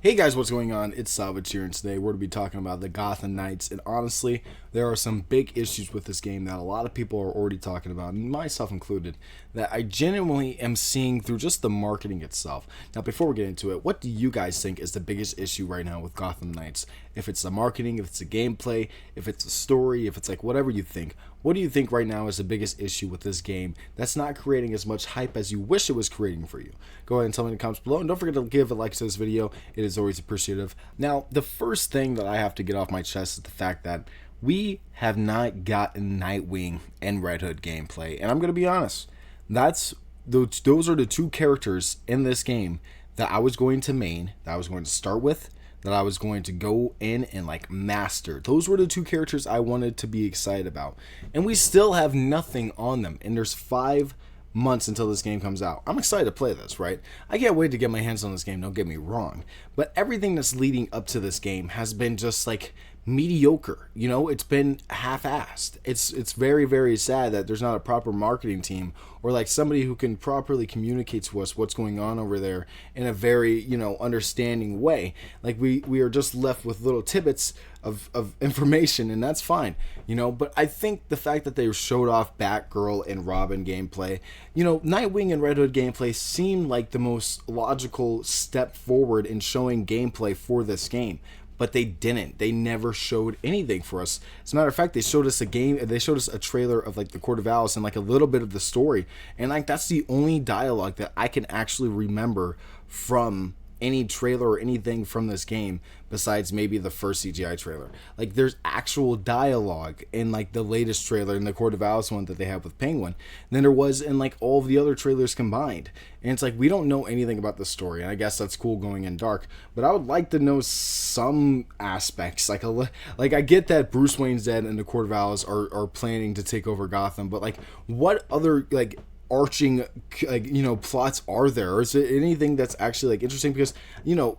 Hey guys, what's going on? It's Salvage here, and today we're going to be talking about the Gotham Knights. And honestly, there are some big issues with this game that a lot of people are already talking about, and myself included, that I genuinely am seeing through just the marketing itself. Now, before we get into it, what do you guys think is the biggest issue right now with Gotham Knights? If it's the marketing, if it's the gameplay, if it's the story, if it's like whatever you think, what do you think right now is the biggest issue with this game that's not creating as much hype as you wish it was creating for you? Go ahead and tell me in the comments below, and don't forget to give a like to this video. It is always appreciative. Now, the first thing that I have to get off my chest is the fact that we have not gotten Nightwing and Red Hood gameplay, and I'm going to be honest, those are the two characters in this game that I was going to main, that I was going to start with, that I was going to go in and like master. Those were the two characters I wanted to be excited about, and we still have nothing on them, and there's 5 months until this game comes out. I'm excited to play this, right? I can't wait to get my hands on this game, don't get me wrong, but everything that's leading up to this game has been just like mediocre. You know, it's been half-assed. It's very, very sad that there's not a proper marketing team or like somebody who can properly communicate to us what's going on over there in a very, understanding way. Like we are just left with little tidbits of information, and that's fine, but I think the fact that they showed off Batgirl and Robin gameplay, Nightwing and Red Hood gameplay seemed like the most logical step forward in showing gameplay for this game. But they didn't. They never showed anything for us. As a matter of fact, they showed us a trailer of like the Court of Owls and like a little bit of the story. And like that's the only dialogue that I can actually remember from any trailer or anything from this game besides maybe the first CGI trailer. Like there's actual dialogue in like the latest trailer in the Court of Owls one that they have with Penguin than there was in like all of the other trailers combined. And it's like we don't know anything about the story, and I guess that's cool going in dark, but I would like to know some aspects. Like I get that Bruce Wayne's dead and the Court of Owls are planning to take over Gotham, but like what other like arching plots are there, or is there anything that's actually like interesting? Because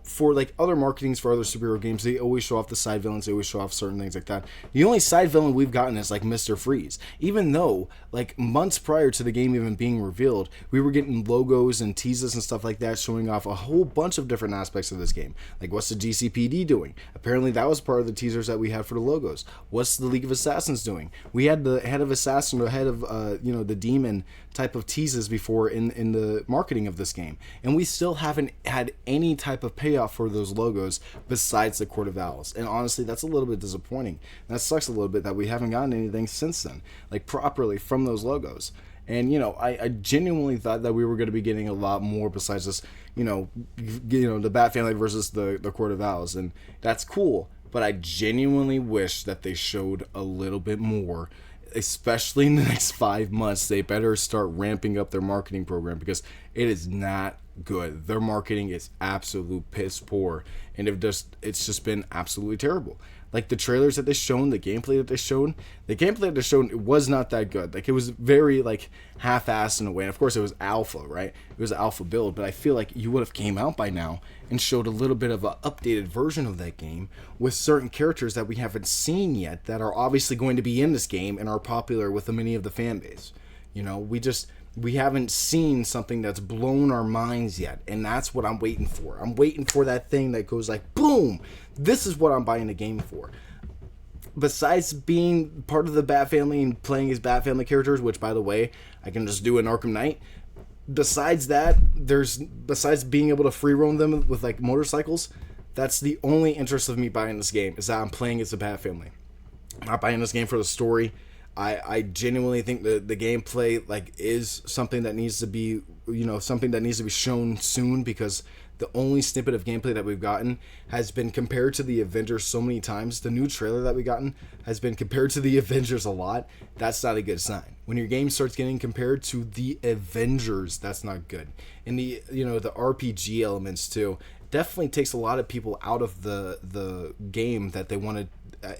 for like other marketings for other superhero games, they always show off the side villains, they always show off certain things like that. The only side villain we've gotten is like Mr. Freeze, even though like months prior to the game even being revealed, we were getting logos and teases and stuff like that showing off a whole bunch of different aspects of this game. Like, what's the GCPD doing? Apparently that was part of the teasers that we had for the logos. What's the League of Assassins doing? We had the head of assassin, or head of the demon type of teases before in the marketing of this game, and we still haven't had any type of payoff for those logos besides the Court of Owls. And honestly, that's a little bit disappointing. That sucks a little bit that we haven't gotten anything since then, like properly from those logos. And I genuinely thought that we were going to be getting a lot more besides this, the Bat Family versus the Court of Owls, and that's cool. But I genuinely wish that they showed a little bit more, especially in the next 5 months. They better start ramping up their marketing program, because it is not good. Their marketing is absolute piss poor, and it's just been absolutely terrible. Like the trailers that they shown, the gameplay that they showed, it was not that good. Like it was very like half-assed in a way. And of course it was alpha, right? It was an alpha build, but I feel like you would have came out by now and showed a little bit of an updated version of that game with certain characters that we haven't seen yet that are obviously going to be in this game and are popular with many of the fan base. We haven't seen something that's blown our minds yet, and that's what I'm waiting for. I'm waiting for that thing that goes like, boom, this is what I'm buying the game for. Besides being part of the Bat Family and playing as Bat Family characters, which, by the way, I can just do in Arkham Knight, besides that, besides being able to free roam them with like motorcycles, that's the only interest of me buying this game, is that I'm playing as the Bat Family. I'm not buying this game for the story. I genuinely think the gameplay like is something that needs to be shown soon, because the only snippet of gameplay that we've gotten has been compared to the Avengers so many times. The new trailer that we gotten has been compared to the Avengers a lot. That's not a good sign. When your game starts getting compared to the Avengers, that's not good. And the RPG elements too definitely takes a lot of people out of the game that they wanted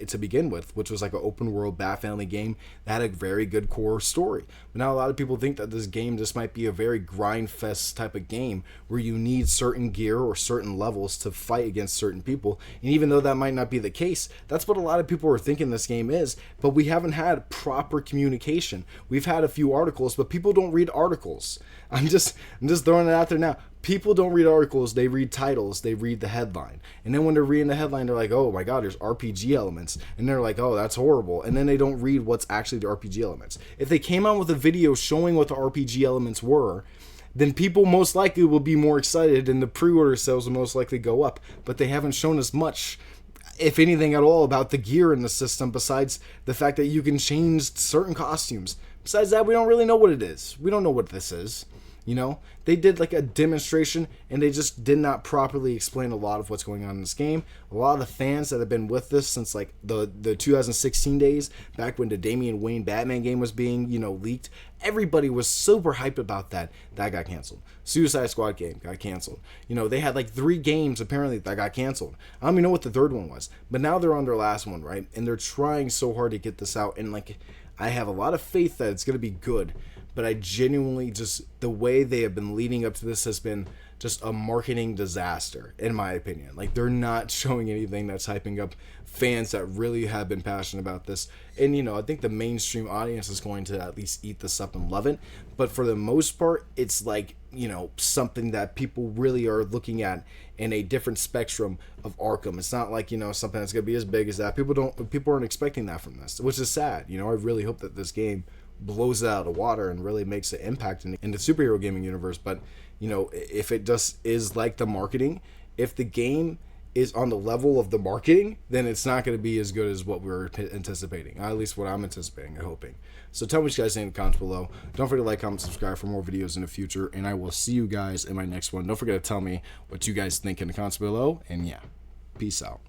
to begin with, which was like an open world Bat Family game that had a very good core story. But now a lot of people think that this game just might be a very grind fest type of game where you need certain gear or certain levels to fight against certain people. And even though that might not be the case, that's what a lot of people are thinking this game is. But we haven't had proper communication. We've had a few articles, but people don't read articles. I'm just throwing it out there now. People don't read articles, they read titles, they read the headline. And then when they're reading the headline, they're like, oh my god, there's RPG elements. And they're like, oh, that's horrible. And then they don't read what's actually the RPG elements. If they came out with a video showing what the RPG elements were, then people most likely will be more excited and the pre-order sales will most likely go up. But they haven't shown us much, if anything at all, about the gear in the system besides the fact that you can change certain costumes. Besides that, we don't really know what it is. We don't know what this is. You know, they did like a demonstration and they just did not properly explain a lot of what's going on in this game. A lot of the fans that have been with this since like the 2016 days, back when the Damian Wayne Batman game was being, leaked, everybody was super hyped about that. That got canceled. Suicide Squad game got canceled. They had like 3 games apparently that got canceled. I don't even know what the third one was, but now they're on their last one, right? And they're trying so hard to get this out. And like, I have a lot of faith that it's going to be good. But I genuinely the way they have been leading up to this has been just a marketing disaster, in my opinion. Like, they're not showing anything that's hyping up fans that really have been passionate about this. And, I think the mainstream audience is going to at least eat this up and love it. But for the most part, it's like, something that people really are looking at in a different spectrum of Arkham. It's not like, something that's going to be as big as that. People aren't expecting that from this, which is sad. I really hope that this game blows it out of the water and really makes an impact in the superhero gaming universe. But if it just is like the marketing, if the game is on the level of the marketing, then it's not going to be as good as what we're anticipating, at least what I'm anticipating and hoping. So tell me what you guys think in the comments below. Don't forget to like, comment, subscribe for more videos in the future, and I will see you guys in my next one. Don't forget to tell me what you guys think in the comments below, and yeah, peace out.